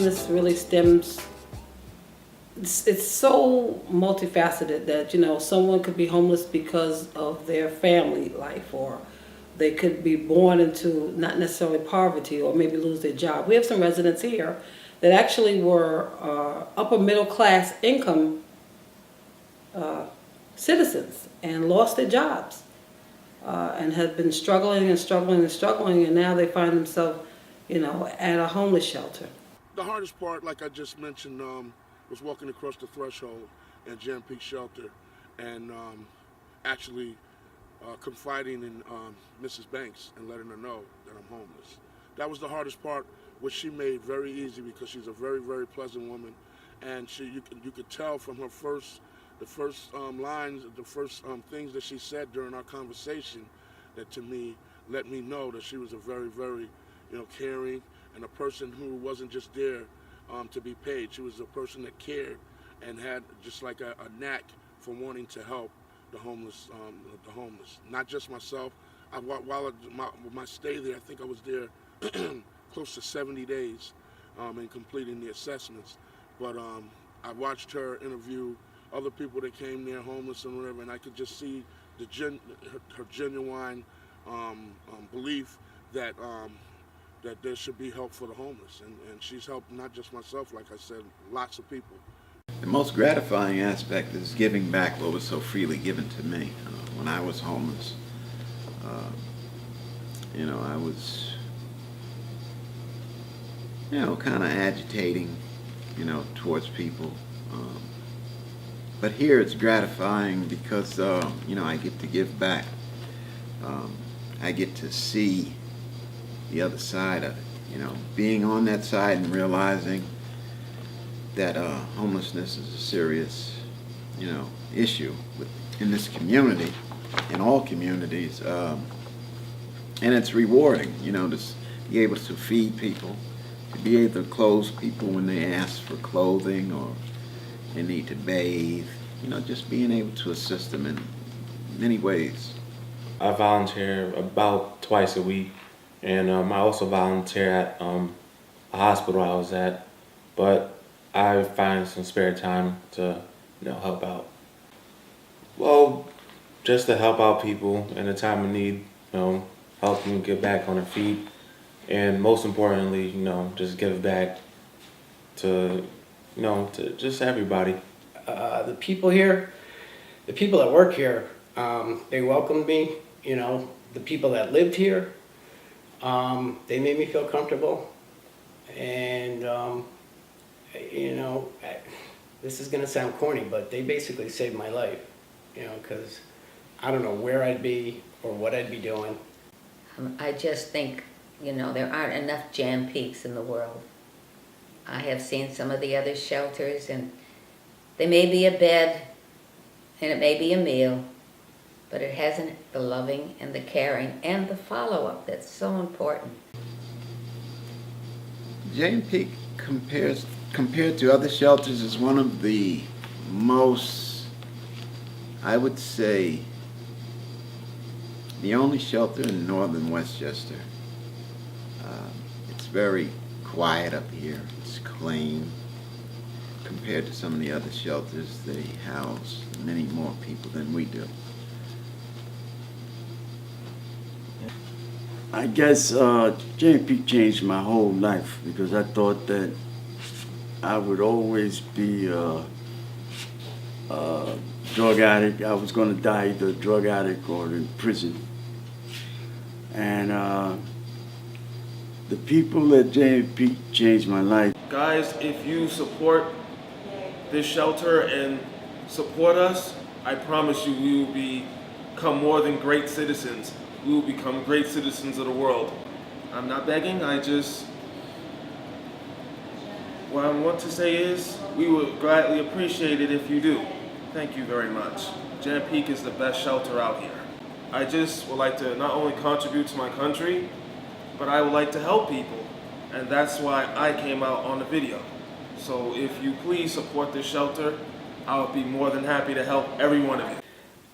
homelessness really stems, it's so multifaceted that, you know, someone could be homeless because of their family life, or they could be born into not necessarily poverty, or maybe lose their job. We have some residents here that actually were upper middle class income citizens and lost their jobs and have been struggling and struggling and struggling, and now they find themselves, you know, at a homeless shelter. The hardest part, like I just mentioned, was walking across the threshold in Jan Peek Shelter and actually confiding in Mrs. Banks and letting her know that I'm homeless. That was the hardest part, which she made very easy because she's a very, very pleasant woman, and you could tell from her the first lines, the first things that she said during our conversation, that to me let me know that she was a very, very, you know, caring and a person who wasn't just there to be paid. She was a person that cared and had just like a knack for wanting to help the homeless. Not just myself. While my stay there, I think I was there close to 70 days in completing the assessments. But I watched her interview other people that came there homeless and whatever, and I could just see her genuine belief that that there should be help for the homeless, and she's helped not just myself, like I said, lots of people. The most gratifying aspect is giving back what was so freely given to me. When I was homeless, you know, I was, you know, kind of agitating, you know, towards people. But here it's gratifying because, you know, I get to give back. I get to see the other side of it, you know, being on that side and realizing that homelessness is a serious, you know, issue in this community, in all communities, and it's rewarding, you know, to be able to feed people, to be able to clothe people when they ask for clothing or they need to bathe, you know, just being able to assist them in many ways. I volunteer about twice a week, and I also volunteer at a hospital I was at, but I find some spare time to, you know, help out. Well, just to help out people in a time of need, you know, help them get back on their feet, and most importantly, you know, just give back to, you know, to just everybody. The people here, the people that work here, they welcomed me. You know, the people that lived here, they made me feel comfortable, and you know, this is gonna sound corny, but they basically saved my life. You know, because I don't know where I'd be or what I'd be doing. I just think, you know, there aren't enough Jan Peeks in the world. I have seen some of the other shelters, and they may be a bed and it may be a meal, but it hasn't the loving and the caring and the follow-up that's so important. Jan Peek compared to other shelters is one of the most, I would say, the only shelter in northern Westchester. It's very quiet up here. It's clean compared to some of the other shelters. They house many more people than we do. I guess Jan Peek changed my whole life because I thought that I would always be a drug addict. I was going to die either a drug addict or in prison. And the people at Jan Peek changed my life. Guys, if you support this shelter and support us, I promise you we will become more than great citizens. We will become great citizens of the world. I'm not begging, what I want to say is, we would gladly appreciate it if you do. Thank you very much. Jan Peek is the best shelter out here. I just would like to not only contribute to my country, but I would like to help people. And that's why I came out on the video. So if you please support this shelter, I'll be more than happy to help every one of you.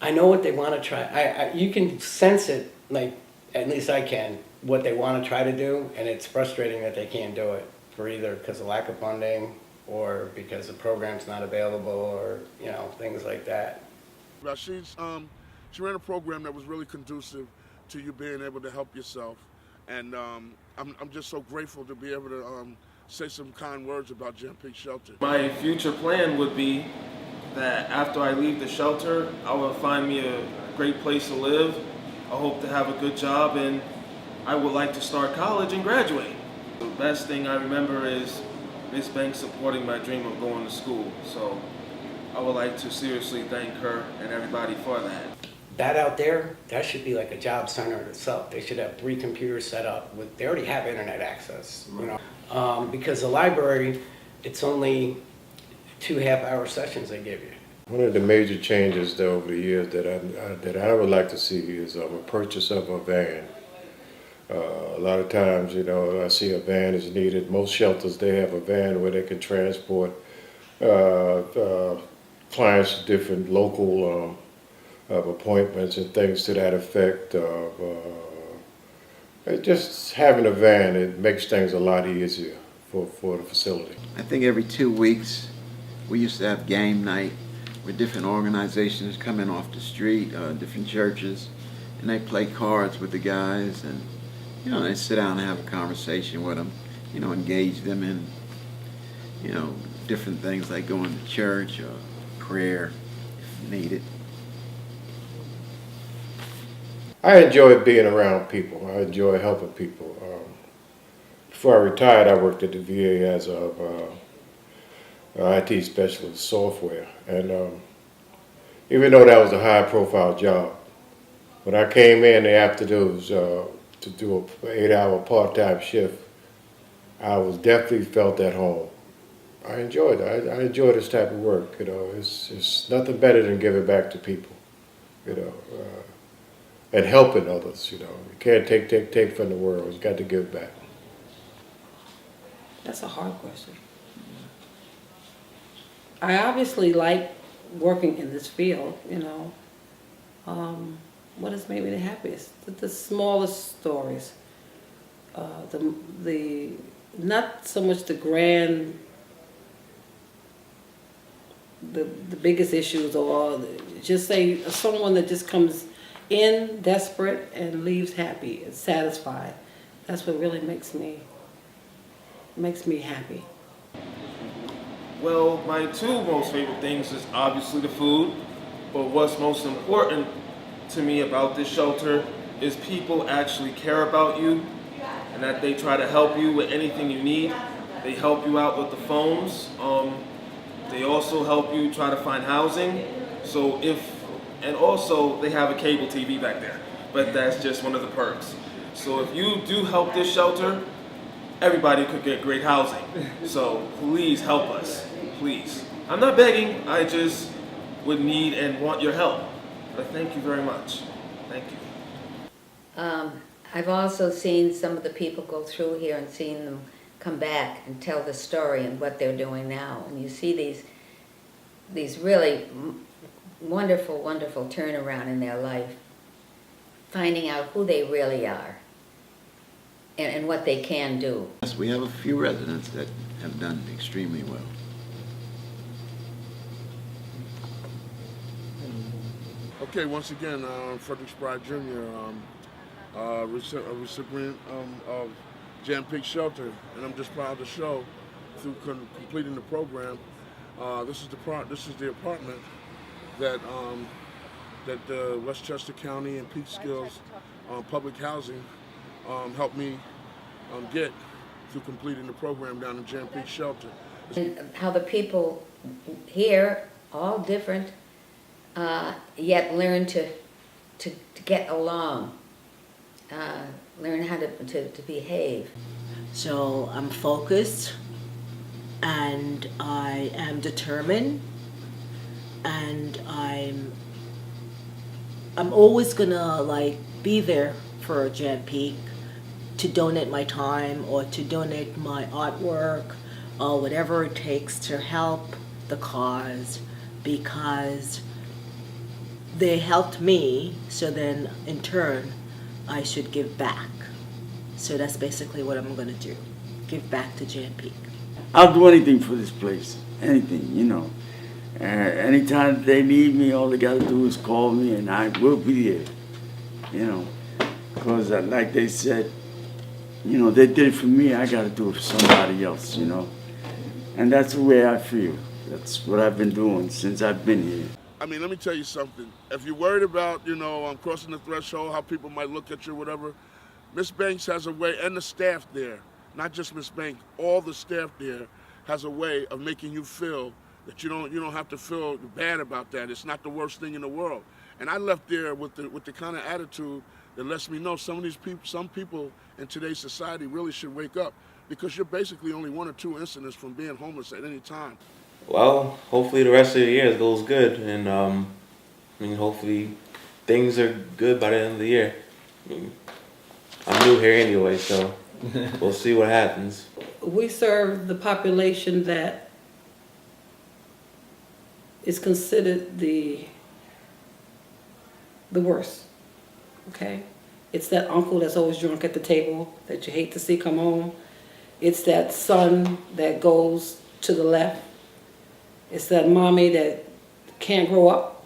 I know what they want to try. You can sense it, like, at least I can, what they want to try to do, and it's frustrating that they can't do it. for either because of lack of funding or because the program's not available or, things like that. Now, she ran a program that was really conducive to you being able to help yourself, and I'm just so grateful to be able to say some kind words about Gem Peak Shelter. My future plan would be that after I leave the shelter, I will find me a great place to live. I hope to have a good job, and I would like to start college and graduate. The best thing I remember is Miss Banks supporting my dream of going to school. So I would like to seriously thank her and everybody for that. That out there, that should be like a job center in itself. They should have 3 computers set up. They already have internet access, because the library, it's only 2 half-hour sessions they give you. One of the major changes though, over the years that I would like to see is a purchase of a van. A lot of times, I see a van is needed. Most shelters, they have a van where they can transport clients to different local appointments and things to that effect. Just having a van, it makes things a lot easier for the facility. I think every 2 weeks we used to have game night where different organizations come in off the street, different churches, and they play cards with the guys, and they sit down and have a conversation with them, engage them in, different things like going to church or prayer if needed. I enjoy being around people. I enjoy helping people. Before I retired, I worked at the VA as a IT specialist software, and even though that was a high-profile job, when I came in the afternoons to do an 8-hour part-time shift, I was definitely felt at home. I enjoyed it. I enjoy this type of work. It's nothing better than giving back to people. And helping others. You can't take from the world. You got to give back. That's a hard question. I obviously like working in this field, what has made me the happiest? The smallest stories. The not so much the grand, the biggest issues, or just say someone that just comes in desperate and leaves happy and satisfied. That's what really makes me happy. Well, my 2 most favorite things is obviously the food, but what's most important to me about this shelter is people actually care about you and that they try to help you with anything you need. They help you out with the phones. They also help you try to find housing. And also they have a cable TV back there, but that's just one of the perks. So if you do help this shelter, everybody could get great housing. So please help us, please. I'm not begging, I just would need and want your help. But thank you very much. Thank you. I've also seen some of the people go through here and seen them come back and tell the story and what they're doing now. And you see these really wonderful, wonderful turnaround in their life, finding out who they really are and what they can do. Yes, we have a few residents that have done extremely well. Okay, once again, Frederick Sprite Jr., recipient of Gem Peak Shelter, and I'm just proud to show through completing the program. This is the apartment that Westchester County and Peekskill's public housing helped me get through completing the program down in Gem Peak Shelter. And how the people here, all different, yet learn to get along, learn how to behave. So I'm focused, and I am determined, and I'm always gonna be there for Gem Peak, to donate my time or to donate my artwork or whatever it takes to help the cause, because they helped me, so then in turn I should give back. So that's basically what I'm going to do. give back to Jan Peak. I'll do anything for this place. Anything, you know. Anytime they need me, all they gotta do is call me and I will be there. You know. Because like they said, you know, they did it for me, I gotta do it for somebody else, you know. And that's the way I feel. That's what I've been doing since I've been here. I mean, let me tell you something. If you're worried about, you know, crossing the threshold, how people might look at you, whatever, Miss Banks has a way, and the staff there, not just Miss Banks, all the staff there has a way of making you feel that you don't have to feel bad about that. It's not the worst thing in the world. And I left there with the kind of attitude that lets me know some people in today's society really should wake up, because you're basically only 1 or 2 incidents from being homeless at any time. Well, hopefully the rest of the year goes good, and I mean, hopefully things are good by the end of the year. I mean, I'm new here anyway, so we'll see what happens. We serve the population that is considered the worst, okay? It's that uncle that's always drunk at the table that you hate to see come home. It's that son that goes to the left. It's that mommy that can't grow up.